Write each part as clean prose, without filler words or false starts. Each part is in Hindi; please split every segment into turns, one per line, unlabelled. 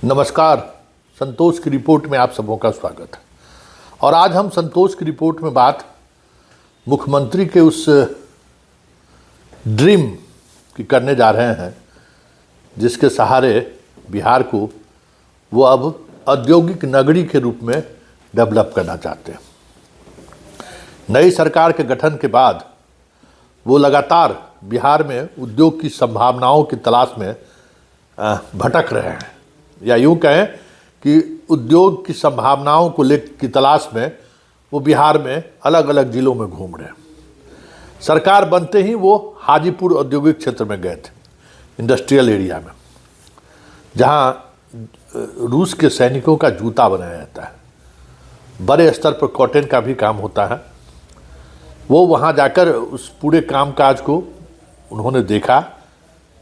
नमस्कार। संतोष की रिपोर्ट में आप सबों का स्वागत है। और आज हम संतोष की रिपोर्ट में बात मुख्यमंत्री के उस ड्रीम की करने जा रहे हैं जिसके सहारे बिहार को वो अब औद्योगिक नगरी के रूप में डेवलप करना चाहते हैं। नई सरकार के गठन के बाद वो लगातार बिहार में उद्योग की संभावनाओं की तलाश में भटक रहे हैं, या यूँ कहें कि उद्योग की संभावनाओं को की तलाश में वो बिहार में अलग अलग जिलों में घूम रहे हैं। सरकार बनते ही वो हाजीपुर औद्योगिक क्षेत्र में गए थे, इंडस्ट्रियल एरिया में, जहाँ रूस के सैनिकों का जूता बनाया जाता है, बड़े स्तर पर कॉटन का भी काम होता है। वो वहाँ जाकर उस पूरे कामकाज को उन्होंने देखा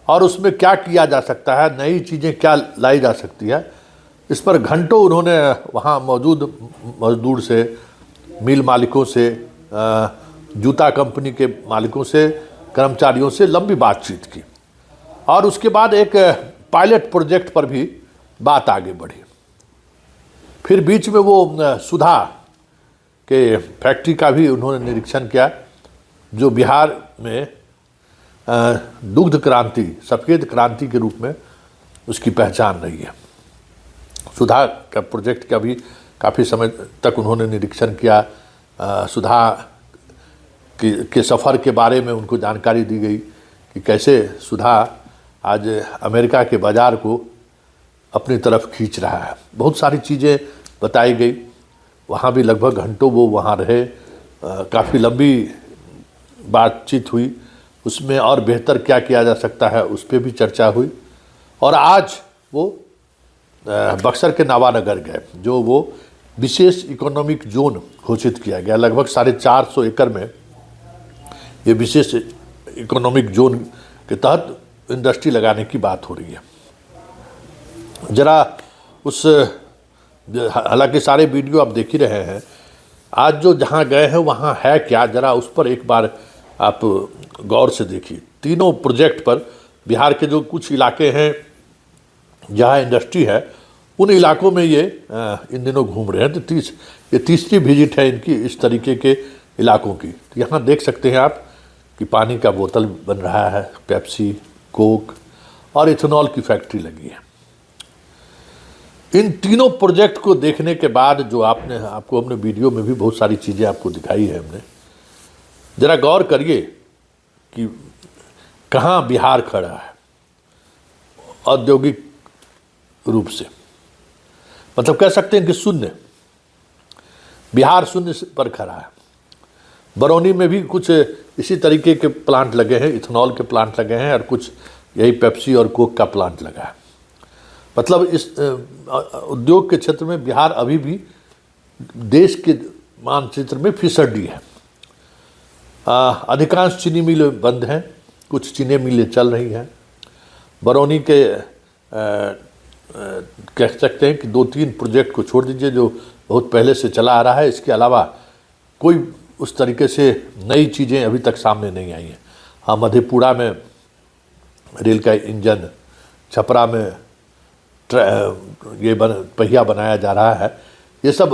और उसमें क्या किया जा सकता है, नई चीज़ें क्या लाई जा सकती है, इस पर घंटों उन्होंने वहाँ मौजूद मजदूर से, मिल मालिकों से, जूता कंपनी के मालिकों से, कर्मचारियों से लंबी बातचीत की। और उसके बाद एक पायलट प्रोजेक्ट पर भी बात आगे बढ़ी। फिर बीच में वो सुधा के फैक्ट्री का भी उन्होंने निरीक्षण किया, जो बिहार में दुग्ध क्रांति, सफ़ेद क्रांति के रूप में उसकी पहचान रही है। सुधा का प्रोजेक्ट का भी काफ़ी समय तक उन्होंने निरीक्षण किया। सुधा के सफ़र के बारे में उनको जानकारी दी गई कि कैसे सुधा आज अमेरिका के बाज़ार को अपनी तरफ खींच रहा है। बहुत सारी चीज़ें बताई गई। वहाँ भी लगभग घंटों वो वहाँ रहे, काफ़ी लंबी बातचीत हुई। उसमें और बेहतर क्या किया जा सकता है उस पर भी चर्चा हुई। और आज वो बक्सर के नवानगर गए, जो वो विशेष इकोनॉमिक जोन घोषित किया गया। लगभग 450 एकड़ में ये विशेष इकोनॉमिक जोन के तहत इंडस्ट्री लगाने की बात हो रही है। ज़रा उस, हालांकि सारे वीडियो आप देख ही रहे हैं, आज जो जहाँ गए हैं वहाँ है क्या, ज़रा उस पर एक बार आप गौर से देखिए। तीनों प्रोजेक्ट पर बिहार के जो कुछ इलाके हैं जहाँ इंडस्ट्री है, उन इलाकों में ये इन दिनों घूम रहे हैं। तो ये तीसरी विजिट है इनकी इस तरीके के इलाकों की। तो यहाँ देख सकते हैं आप कि पानी का बोतल बन रहा है, पेप्सी, कोक और इथेनॉल की फैक्ट्री लगी है। इन तीनों प्रोजेक्ट को देखने के बाद जो आपको हमने वीडियो में भी बहुत सारी चीज़ें आपको दिखाई है हमने, ज़रा गौर करिए कि कहाँ बिहार खड़ा है औद्योगिक रूप से। मतलब कह सकते हैं कि शून्य, बिहार शून्य पर खड़ा है। बरौनी में भी कुछ इसी तरीके के प्लांट लगे हैं, इथेनॉल के प्लांट लगे हैं, और कुछ यही पेप्सी और कोक का प्लांट लगा है। मतलब इस उद्योग के क्षेत्र में बिहार अभी भी देश के मानचित्र में फिसड्डी है। अधिकांश चीनी मिलें बंद हैं, कुछ चीनी मिलें चल रही हैं। बरौनी के कह सकते हैं कि 2-3 प्रोजेक्ट को छोड़ दीजिए जो बहुत पहले से चला आ रहा है, इसके अलावा कोई उस तरीके से नई चीज़ें अभी तक सामने नहीं आई हैं। हाँ, मधेपुरा में रेल का इंजन, छपरा में ये पहिया बनाया जा रहा है। ये सब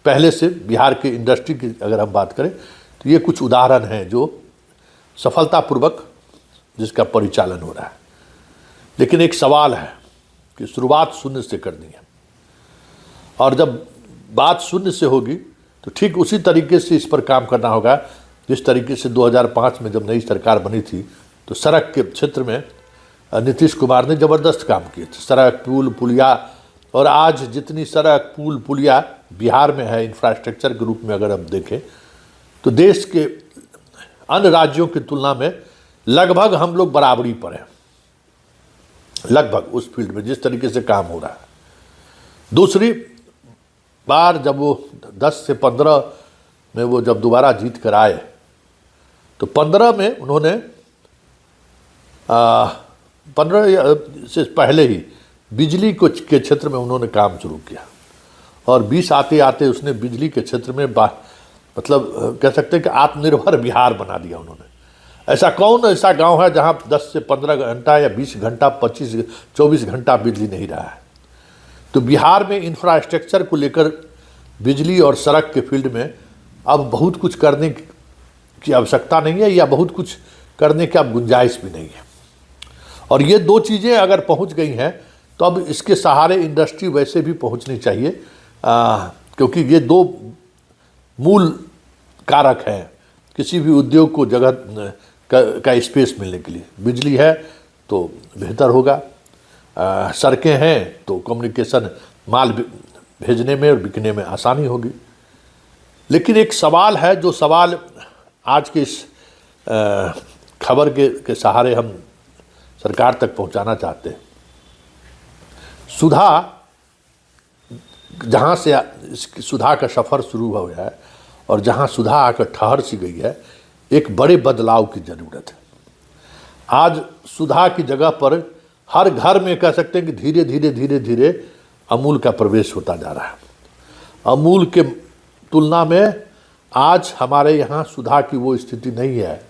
पहले से बिहार के इंडस्ट्री की अगर हम बात करें तो ये कुछ उदाहरण हैं जो सफलतापूर्वक जिसका परिचालन हो रहा है। लेकिन एक सवाल है कि शुरुआत शून्य से करनी है, और जब बात शून्य से होगी तो ठीक उसी तरीके से इस पर काम करना होगा जिस तरीके से 2005 में जब नई सरकार बनी थी तो सड़क के क्षेत्र में नीतीश कुमार ने ज़बरदस्त काम किए थे। सड़क, पुल, पुलिया, और आज जितनी सड़क, पुल, पुलिया बिहार में है इंफ्रास्ट्रक्चर के रूप में अगर हम देखें तो देश के अन्य राज्यों की तुलना में लगभग हम लोग बराबरी पर हैं, लगभग उस फील्ड में जिस तरीके से काम हो रहा है। दूसरी बार जब वो 10 से 15 में वो जब दोबारा जीत कर आए तो 15 में उन्होंने 15 से पहले ही बिजली के क्षेत्र में उन्होंने काम शुरू किया, और 20 आते आते उसने बिजली के क्षेत्र में मतलब कह सकते हैं कि आत्मनिर्भर बिहार बना दिया उन्होंने। ऐसा कौन ऐसा गांव है जहां 10 से 15 घंटा या 20 घंटा 24 घंटा बिजली नहीं रहा है? तो बिहार में इंफ्रास्ट्रक्चर को लेकर बिजली और सड़क के फील्ड में अब बहुत कुछ करने की आवश्यकता नहीं है, या बहुत कुछ करने की अब गुंजाइश भी नहीं है। और ये दो चीज़ें अगर पहुंच गई हैं तो अब इसके सहारे इंडस्ट्री वैसे भी पहुंचनी चाहिए, क्योंकि ये दो मूल कारक हैं किसी भी उद्योग को जगह का स्पेस मिलने के लिए। बिजली है तो बेहतर होगा, सड़कें हैं तो कम्युनिकेशन, माल भेजने में और बिकने में आसानी होगी। लेकिन एक सवाल है, जो सवाल आज के इस खबर के सहारे हम सरकार तक पहुंचाना चाहते हैं। सुधा, जहाँ से सुधा का सफ़र शुरू हो गया है और जहाँ सुधा आकर ठहर सी गई है, एक बड़े बदलाव की ज़रूरत है। आज सुधा की जगह पर हर घर में कह सकते हैं कि धीरे धीरे धीरे धीरे अमूल का प्रवेश होता जा रहा है। अमूल के तुलना में आज हमारे यहाँ सुधा की वो स्थिति नहीं है।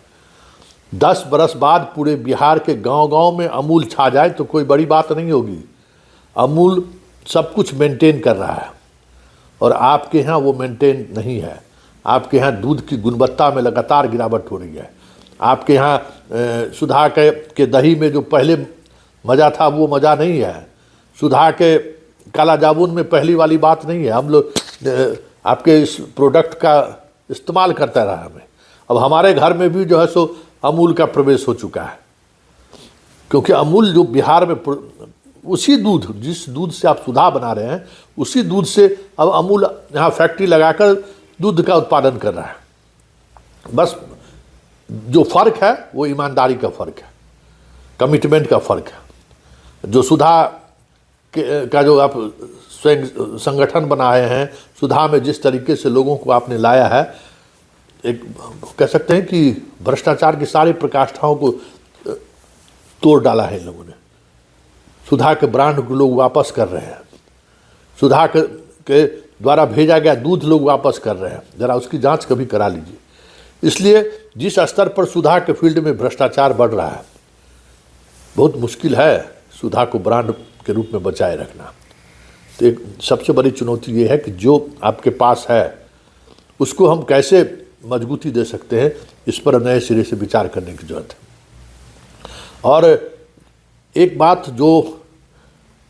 10 बरस बाद पूरे बिहार के गांव-गांव में अमूल छा जाए तो कोई बड़ी बात नहीं होगी। अमूल सब कुछ मेंटेन कर रहा है और आपके यहाँ वो मेंटेन नहीं है। आपके यहाँ दूध की गुणवत्ता में लगातार गिरावट हो रही है। आपके यहाँ सुधा के दही में जो पहले मज़ा था वो मज़ा नहीं है। सुधा के काला जामुन में पहली वाली बात नहीं है। हम लोग आपके इस प्रोडक्ट का इस्तेमाल करता रहा हमें। अब हमारे घर में भी जो है सो अमूल का प्रवेश हो चुका है, क्योंकि अमूल जो बिहार में उसी दूध, जिस दूध से आप सुधा बना रहे हैं, उसी दूध से अब अमूल यहाँ फैक्ट्री लगाकर दूध का उत्पादन कर रहा है। बस जो फ़र्क है वो ईमानदारी का फ़र्क है, कमिटमेंट का फ़र्क है। जो सुधा का जो आप स्वयं संगठन बनाए हैं, सुधा में जिस तरीके से लोगों को आपने लाया है, एक कह सकते हैं कि भ्रष्टाचार की सारी प्रकाष्ठाओं को तोड़ डाला है इन लोगों ने। सुधा के ब्रांड को लोग वापस कर रहे हैं, सुधा के द्वारा भेजा गया दूध लोग वापस कर रहे हैं। ज़रा उसकी जांच कभी करा लीजिए। इसलिए जिस स्तर पर सुधा के फील्ड में भ्रष्टाचार बढ़ रहा है, बहुत मुश्किल है सुधा को ब्रांड के रूप में बचाए रखना। तो एक सबसे बड़ी चुनौती ये है कि जो आपके पास है उसको हम कैसे मजबूती दे सकते हैं, इस पर नए सिरे से विचार करने की जरूरत है। और एक बात जो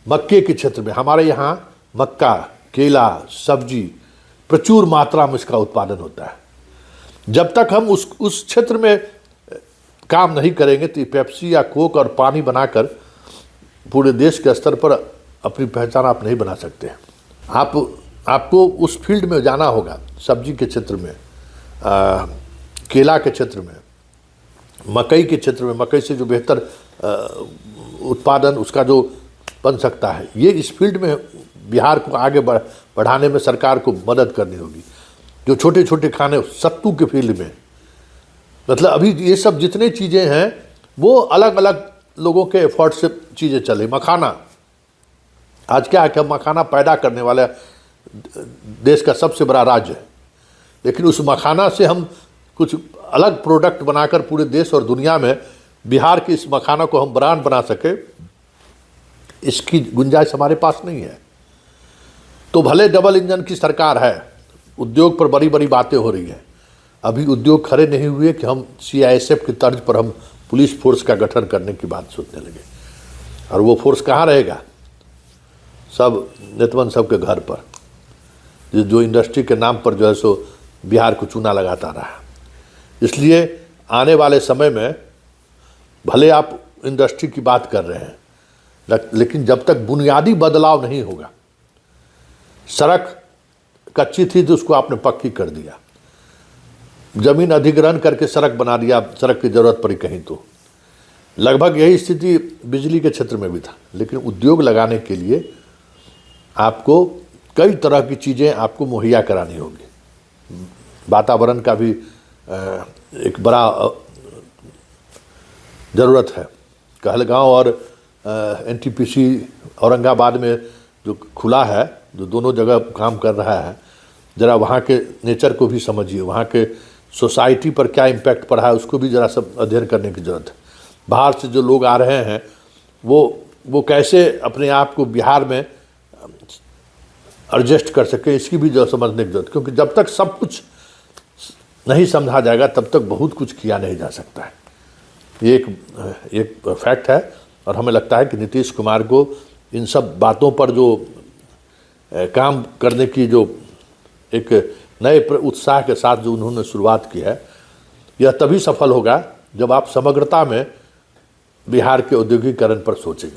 मक्के के क्षेत्र में, हमारे यहाँ मक्का, केला, सब्जी प्रचुर मात्रा में इसका उत्पादन होता है। जब तक हम उस क्षेत्र में काम नहीं करेंगे तो पेप्सी या कोक और पानी बनाकर पूरे देश के स्तर पर अपनी पहचान आप नहीं बना सकते हैं। आपको उस फील्ड में जाना होगा, सब्जी के क्षेत्र में, केला के क्षेत्र में, मकई के क्षेत्र में। मकई से जो बेहतर उत्पादन उसका जो बन सकता है, ये इस फील्ड में बिहार को आगे बढ़ाने में सरकार को मदद करनी होगी। जो छोटे छोटे खाने, सत्तू के फील्ड में, मतलब अभी ये सब जितने चीज़ें हैं वो अलग अलग लोगों के एफर्ट से चीज़ें चल रही। मखाना, आज क्या है कि मखाना पैदा करने वाला देश का सबसे बड़ा राज्य है, लेकिन उस मखाना से हम कुछ अलग प्रोडक्ट बनाकर पूरे देश और दुनिया में बिहार के इस मखाना को हम ब्रांड बना सके, इसकी गुंजाइश हमारे पास नहीं है। तो भले डबल इंजन की सरकार है, उद्योग पर बड़ी बड़ी बातें हो रही हैं, अभी उद्योग खड़े नहीं हुए कि हम CISF की तर्ज पर हम पुलिस फोर्स का गठन करने की बात सोचने लगे। और वो फोर्स कहाँ रहेगा? सब नेतवन सब के घर पर, जो इंडस्ट्री के नाम पर जो है सो बिहार को चूना लगाता रहा। इसलिए आने वाले समय में भले आप इंडस्ट्री की बात कर रहे हैं, लेकिन जब तक बुनियादी बदलाव नहीं होगा, सड़क कच्ची थी तो उसको आपने पक्की कर दिया, जमीन अधिग्रहण करके सड़क बना दिया, सड़क की ज़रूरत पड़ी कहीं तो। लगभग यही स्थिति बिजली के क्षेत्र में भी था। लेकिन उद्योग लगाने के लिए आपको कई तरह की चीज़ें आपको मुहैया करानी होगी। वातावरण का भी एक बड़ा ज़रूरत है। कहलगांव और NTPC औरंगाबाद में जो खुला है, जो दोनों जगह काम कर रहा है, ज़रा वहाँ के नेचर को भी समझिए, वहाँ के सोसाइटी पर क्या इम्पैक्ट पड़ा है उसको भी ज़रा सब अध्ययन करने की ज़रूरत है। बाहर से जो लोग आ रहे हैं वो कैसे अपने आप को बिहार में एडजस्ट कर सके, इसकी भी जो समझने की जरूरत, क्योंकि जब तक सब कुछ नहीं समझा जाएगा तब तक बहुत कुछ किया नहीं जा सकता है। ये एक फैक्ट है और हमें लगता है कि नीतीश कुमार को इन सब बातों पर जो काम करने की जो एक नए उत्साह के साथ जो उन्होंने शुरुआत की है, यह तभी सफल होगा जब आप समग्रता में बिहार के औद्योगिकीकरण पर सोचेंगे।